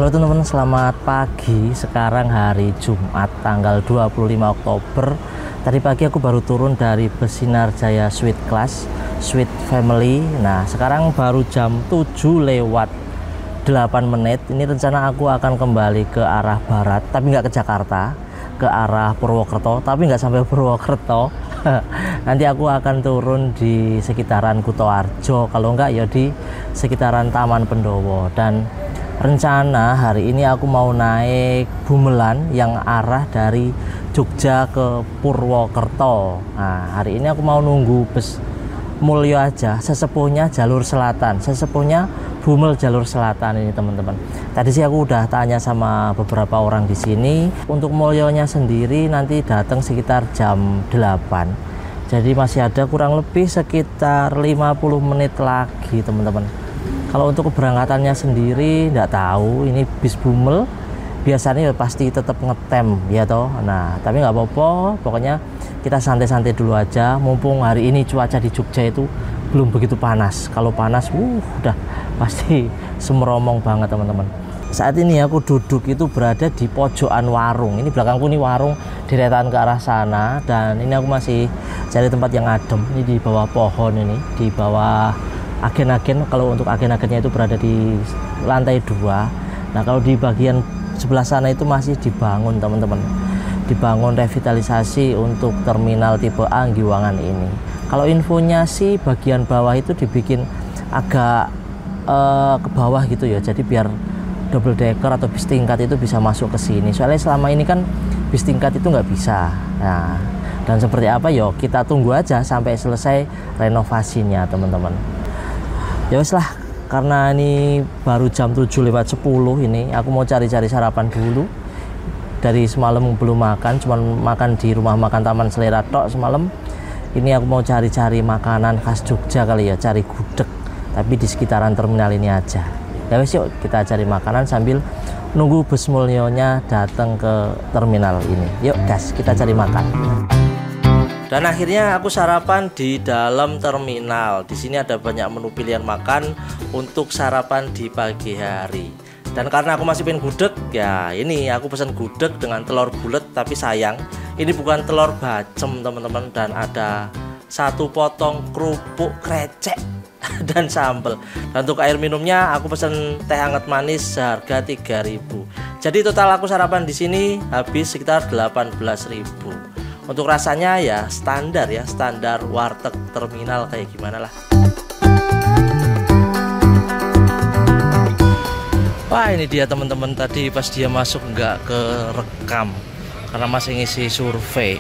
Halo teman-teman, selamat pagi. Sekarang hari Jumat tanggal 25 Oktober. Tadi pagi aku baru turun dari Besinar Jaya Suite Class, Suite Family. Nah, sekarang baru jam 7 lewat 8 menit. Ini rencana aku akan kembali ke arah barat, tapi nggak ke Jakarta, ke arah Purwokerto, tapi nggak sampai Purwokerto. Nanti aku akan turun di sekitaran Kutoarjo, kalau nggak ya di sekitaran Taman Pendowo. Dan rencana hari ini aku mau naik Bumelan yang arah dari Jogja ke Purwokerto. Nah, hari ini aku mau nunggu bus Mulyo aja, sesepuhnya jalur selatan, sesepuhnya Bumel jalur selatan ini teman-teman. Tadi sih aku udah tanya sama beberapa orang di sini. Untuk Mulyonya sendiri nanti datang sekitar jam 8. Jadi masih ada kurang lebih sekitar 50 menit lagi teman-teman. Kalau untuk keberangkatannya sendiri nggak tahu, ini bis Bumel biasanya ya pasti tetap ngetem ya toh. Nah, tapi nggak apa-apa, pokoknya kita santai-santai dulu aja. Mumpung hari ini cuaca di Jogja itu belum begitu panas. Kalau panas, udah pasti semeromong banget teman-teman. Saat ini aku duduk itu berada di pojokan warung. Ini belakangku nih warung deretan ke arah sana, dan ini aku masih cari tempat yang adem. Ini di bawah pohon ini, di bawah agen-agen. Kalau untuk agen-agennya itu berada di lantai 2. Nah, kalau di bagian sebelah sana itu masih dibangun teman-teman, dibangun revitalisasi untuk terminal tipe A Giwangan ini. Kalau infonya sih bagian bawah itu dibikin agak ke bawah gitu ya, jadi biar double decker atau bis tingkat itu bisa masuk ke sini. Soalnya selama ini kan bis tingkat itu nggak bisa. Nah, dan seperti apa yo, kita tunggu aja sampai selesai renovasinya teman-teman. Ya wes lah, karena ini baru jam 7 lewat 10 ini, aku mau cari-cari sarapan dulu. Dari semalam belum makan, cuman makan di rumah makan Taman Selera tok semalam. Ini aku mau cari-cari makanan khas Jogja kali ya, cari gudeg, tapi di sekitaran terminal ini aja. Ya wes yuk, kita cari makanan sambil nunggu bus Mulyonya datang ke terminal ini. Yuk guys, kita cari makan. Dan akhirnya aku sarapan di dalam terminal. Di sini ada banyak menu pilihan makan untuk sarapan di pagi hari. Dan karena aku masih pengen gudeg, ya ini aku pesan gudeg dengan telur bulat, tapi sayang ini bukan telur bacem teman-teman, dan ada 1 potong kerupuk krecek dan sambal. Dan untuk air minumnya aku pesan teh hangat manis seharga 3.000. Jadi total aku sarapan di sini habis sekitar 18.000. Untuk rasanya ya standar warteg terminal kayak gimana lah. Wah, ini dia teman-teman, tadi pas dia masuk nggak kerekam karena masih ngisi survei.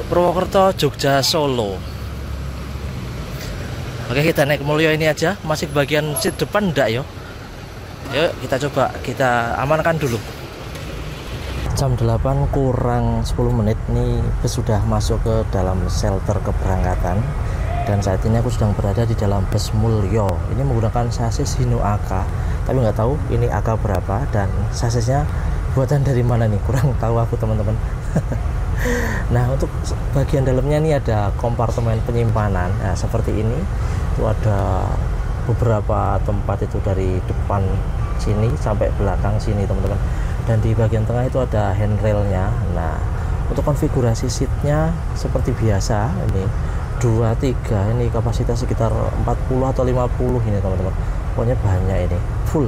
Purwokerto, Jogja, Solo. Oke, kita naik Mulyo ini aja. Masih bagian seat depan enggak yo? Yuk kita coba, kita amankan dulu. Jam 8 kurang 10 menit nih bus sudah masuk ke dalam shelter keberangkatan. Dan saat ini aku sedang berada di dalam bus Mulyo. Ini menggunakan sasis Hino AK, tapi nggak tahu ini AK berapa dan sasisnya buatan dari mana nih, kurang tahu aku teman-teman. Nah, untuk bagian dalamnya ini ada kompartemen penyimpanan. Nah, seperti ini. Itu ada beberapa tempat itu dari depan sini sampai belakang sini teman-teman. Dan di bagian tengah itu ada handrailnya. Nah, untuk konfigurasi seatnya seperti biasa, ini 2, 3, ini kapasitas sekitar 40 atau 50 ini teman-teman. Pokoknya banyak ini, full.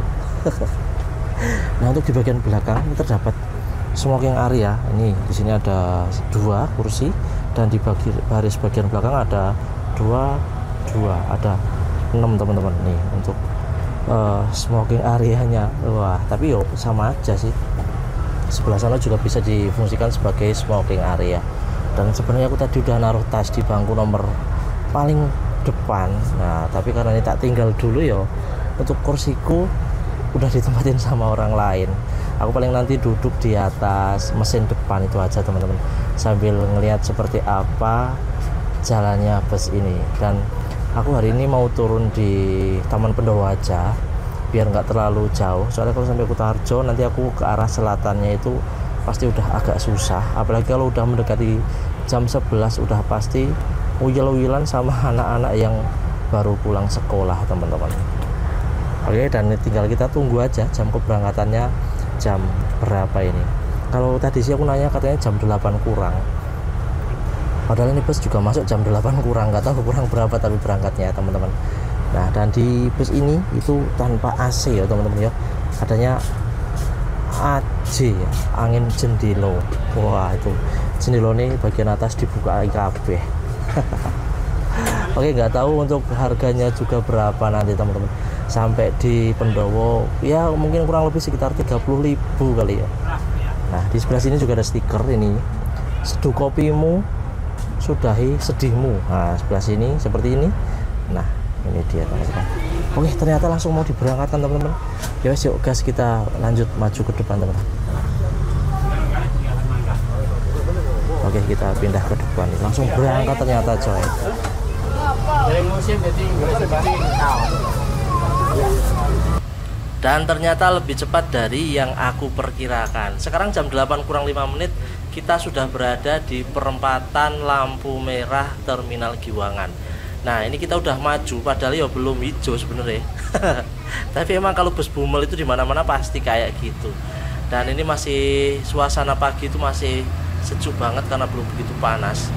Nah, untuk di bagian belakang ini terdapat smoking area. Ini di sini ada 2 kursi, dan di baris bagian belakang ada 2, ada 6 teman-teman nih untuk smoking areanya. Wah, tapi yo sama aja sih. Sebelah sana juga bisa difungsikan sebagai smoking area. Dan sebenarnya aku tadi udah naruh tas di bangku nomor paling depan. Nah, tapi karena ini tak tinggal dulu yo, untuk kursiku udah ditempatin sama orang lain. Aku paling nanti duduk di atas mesin depan itu aja teman-teman, sambil ngelihat seperti apa jalannya bus ini. Dan aku hari ini mau turun di Taman Pendowo aja biar nggak terlalu jauh, soalnya kalau sampai Kutoarjo nanti aku ke arah selatannya itu pasti udah agak susah. Apalagi kalau udah mendekati jam 11 udah pasti uyel-uyelan sama anak-anak yang baru pulang sekolah teman-teman. Oke, dan tinggal kita tunggu aja jam keberangkatannya jam berapa ini. Kalau tadi sih aku nanya katanya jam 8 kurang. Padahal ini bus juga masuk jam 8 kurang, nggak tahu kurang berapa tapi berangkatnya ya teman-teman. Nah, dan di bus ini itu tanpa AC ya teman-teman ya. Adanya AJ ya, angin jendilo. Wah, itu jendilo nih bagian atas dibuka kabeh. Oke, nggak tahu untuk harganya juga berapa nanti teman-teman. Sampai di Pendowo ya mungkin kurang lebih sekitar 30.000 kali ya. Nah, di sebelah sini juga ada stiker ini, seduh kopimu sudahi sedihmu. Nah, sebelah sini seperti ini. Nah, ini dia teman-teman. Oke, ternyata langsung mau diberangkatkan teman-teman. Ya wes, yuk gas, kita lanjut maju ke depan teman-teman. Oke, kita pindah ke depan, langsung berangkat ternyata coy. Dan ternyata lebih cepat dari yang aku perkirakan. Sekarang jam 8 kurang 5 menit kita sudah berada di perempatan lampu merah Terminal Giwangan. Nah, ini kita udah maju padahal ya belum hijau sebenarnya. Tapi emang kalau bus Bumel itu dimana-mana pasti kayak gitu. Dan ini masih suasana pagi itu masih sejuk banget karena belum begitu panas.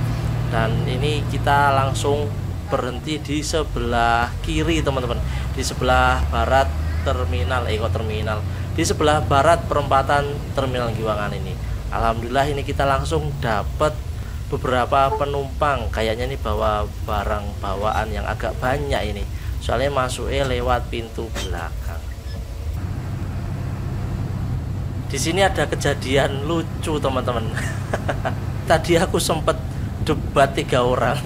Dan ini kita langsung berhenti di sebelah kiri teman-teman, di sebelah barat terminal, di sebelah barat perempatan Terminal Giwangan ini. Alhamdulillah ini kita langsung dapat beberapa penumpang, kayaknya nih bawa barang bawaan yang agak banyak ini, soalnya masuknya lewat pintu belakang. Di sini ada kejadian lucu teman-teman. Tadi aku sempet debat 3 orang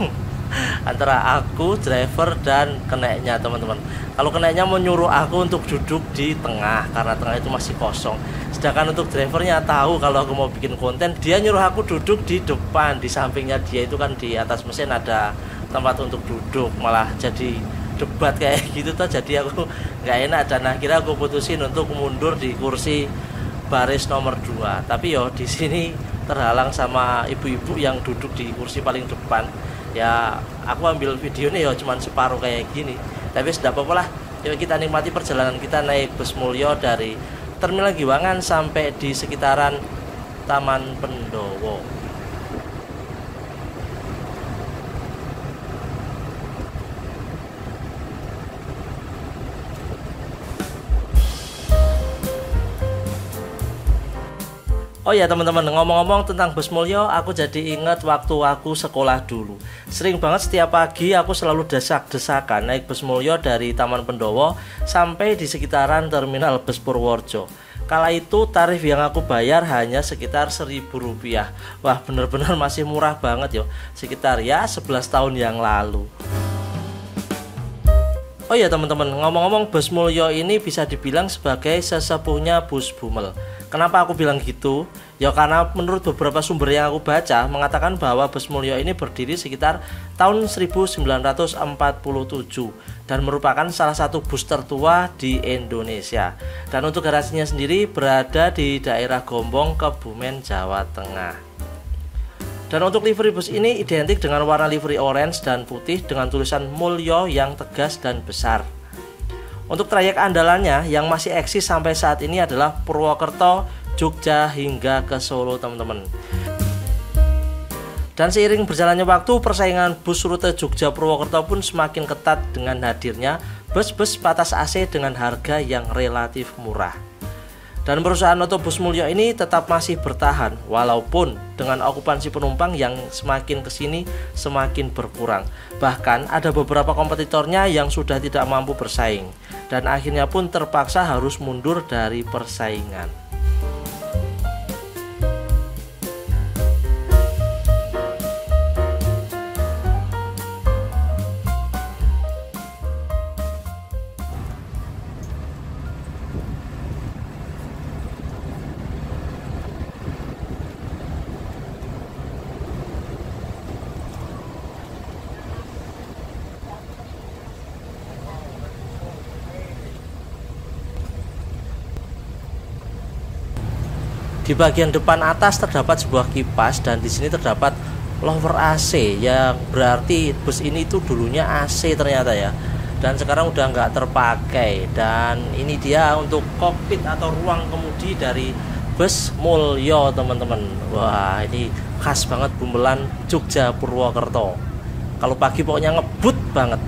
antara aku, driver, dan keneknya teman-teman. Kalau keneknya mau nyuruh aku untuk duduk di tengah karena tengah itu masih kosong, sedangkan untuk drivernya tahu kalau aku mau bikin konten, dia nyuruh aku duduk di depan. Di sampingnya dia itu kan di atas mesin ada tempat untuk duduk, malah jadi debat kayak gitu tuh. Jadi aku nggak enak dan akhirnya aku putusin untuk mundur di kursi baris nomor 2. Tapi yo di sini terhalang sama ibu-ibu yang duduk di kursi paling depan. Ya aku ambil videonya ya cuman separuh kayak gini, tapi sudah apa-apa lah. Yuk kita nikmati perjalanan kita naik bus Mulyo dari Terminal Giwangan sampai di sekitaran Taman Pendowo. Oh ya teman-teman, ngomong-ngomong tentang bus Mulyo, aku jadi ingat waktu aku sekolah dulu. Sering banget setiap pagi aku selalu desak-desakan naik bus Mulyo dari Taman Pendowo sampai di sekitaran Terminal Bus Purworejo. Kala itu tarif yang aku bayar hanya sekitar Rp1.000. Wah, bener-bener masih murah banget yo. Sekitar ya 11 tahun yang lalu. Oh ya teman-teman, ngomong-ngomong bus Mulyo ini bisa dibilang sebagai sesepuhnya bus Bumel. Kenapa aku bilang gitu? Ya karena menurut beberapa sumber yang aku baca mengatakan bahwa bus Mulyo ini berdiri sekitar tahun 1947 dan merupakan salah satu bus tertua di Indonesia. Dan untuk garasinya sendiri berada di daerah Gombong, Kebumen, Jawa Tengah. Dan untuk livery bus ini identik dengan warna livery orange dan putih dengan tulisan Mulyo yang tegas dan besar. Untuk trayek andalannya yang masih eksis sampai saat ini adalah Purwokerto, Jogja hingga ke Solo teman-teman. Dan seiring berjalannya waktu, persaingan bus rute Jogja Purwokerto pun semakin ketat dengan hadirnya bus-bus patas AC dengan harga yang relatif murah. Dan perusahaan otobus Mulyo ini tetap masih bertahan walaupun dengan okupansi penumpang yang semakin kesini semakin berkurang. Bahkan ada beberapa kompetitornya yang sudah tidak mampu bersaing dan akhirnya pun terpaksa harus mundur dari persaingan. Di bagian depan atas terdapat sebuah kipas dan di sini terdapat lower AC, yang berarti bus ini itu dulunya AC ternyata ya. dan sekarang udah nggak terpakai. Dan ini dia untuk kokpit atau ruang kemudi dari bus Mulyo teman-teman. Wah, ini khas banget Bumelan Jogja Purwokerto. Kalau pagi pokoknya ngebut banget.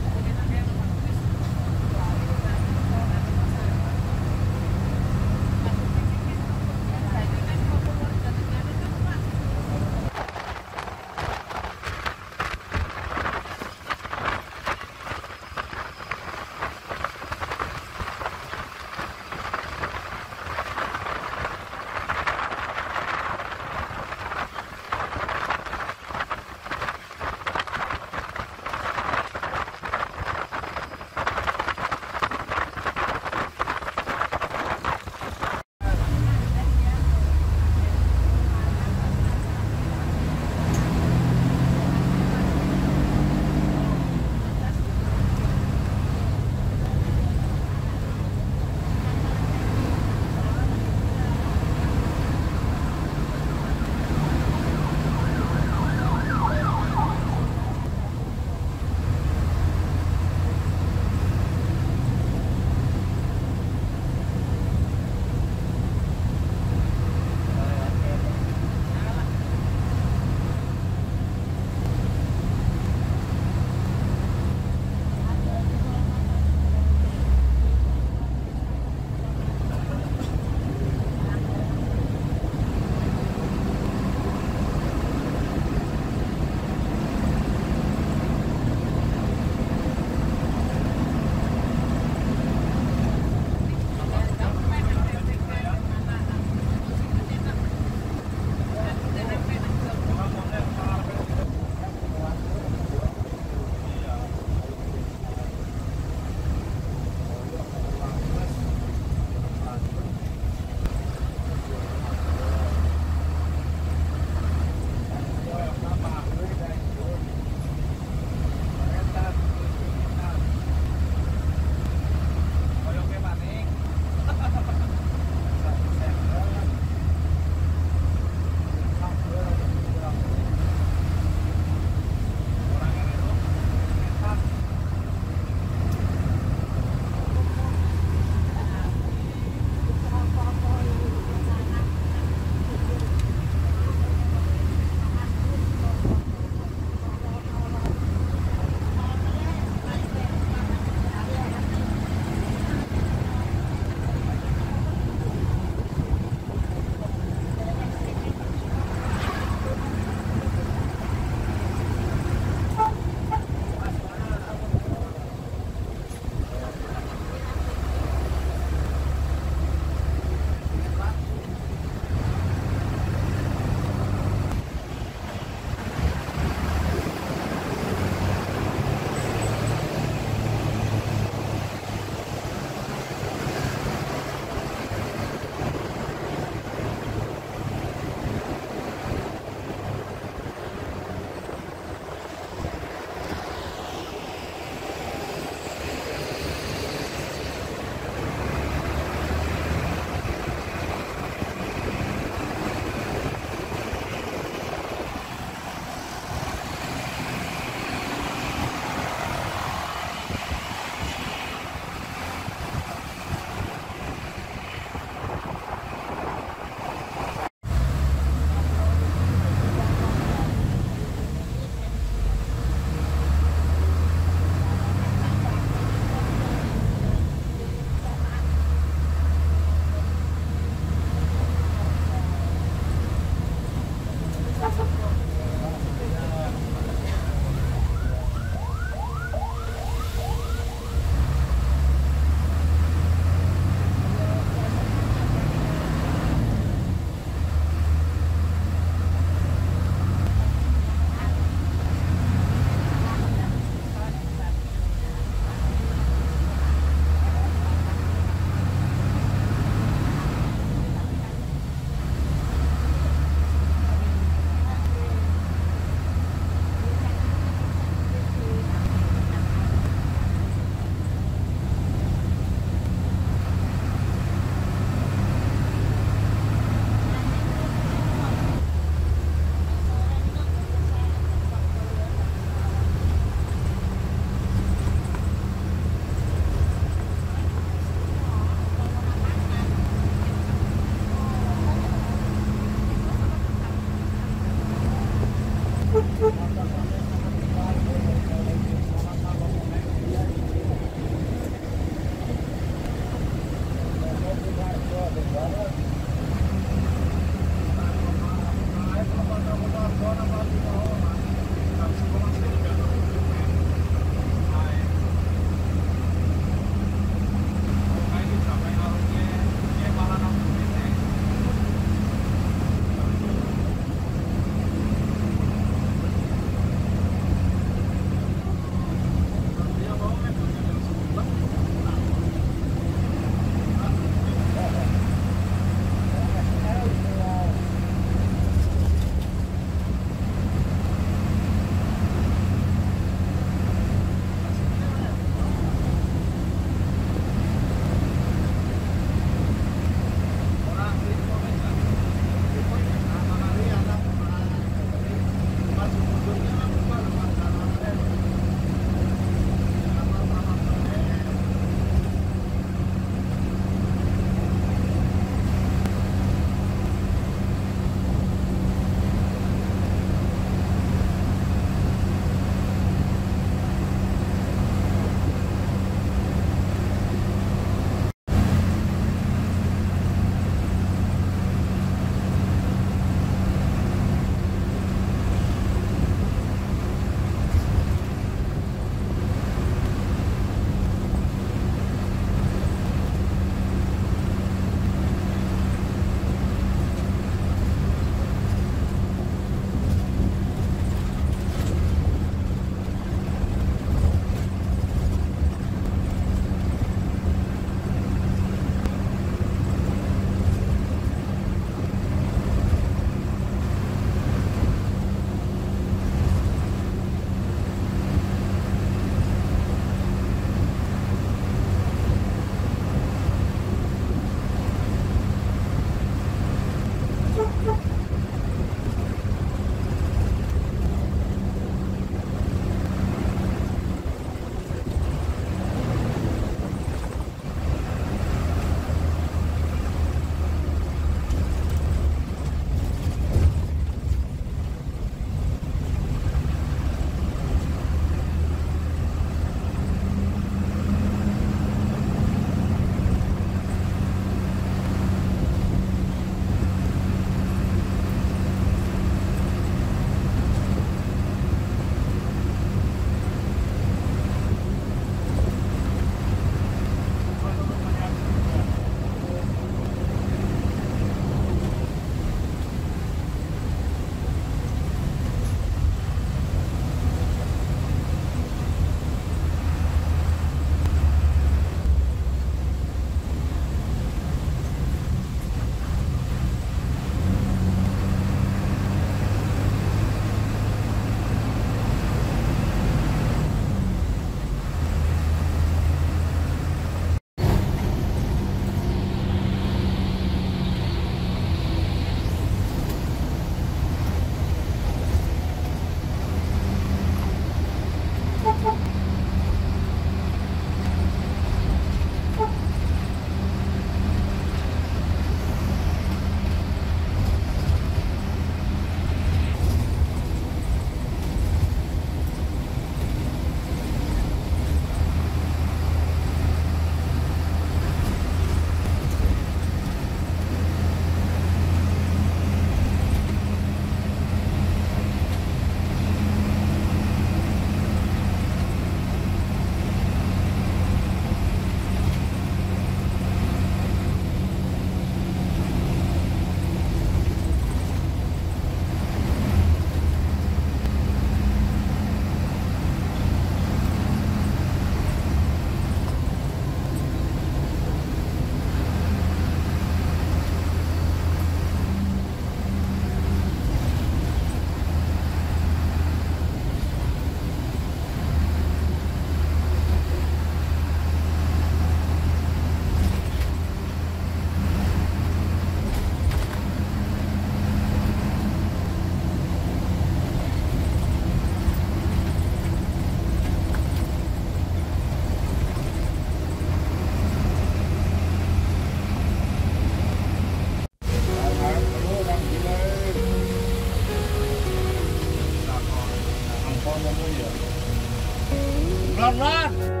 Pelan-pelan.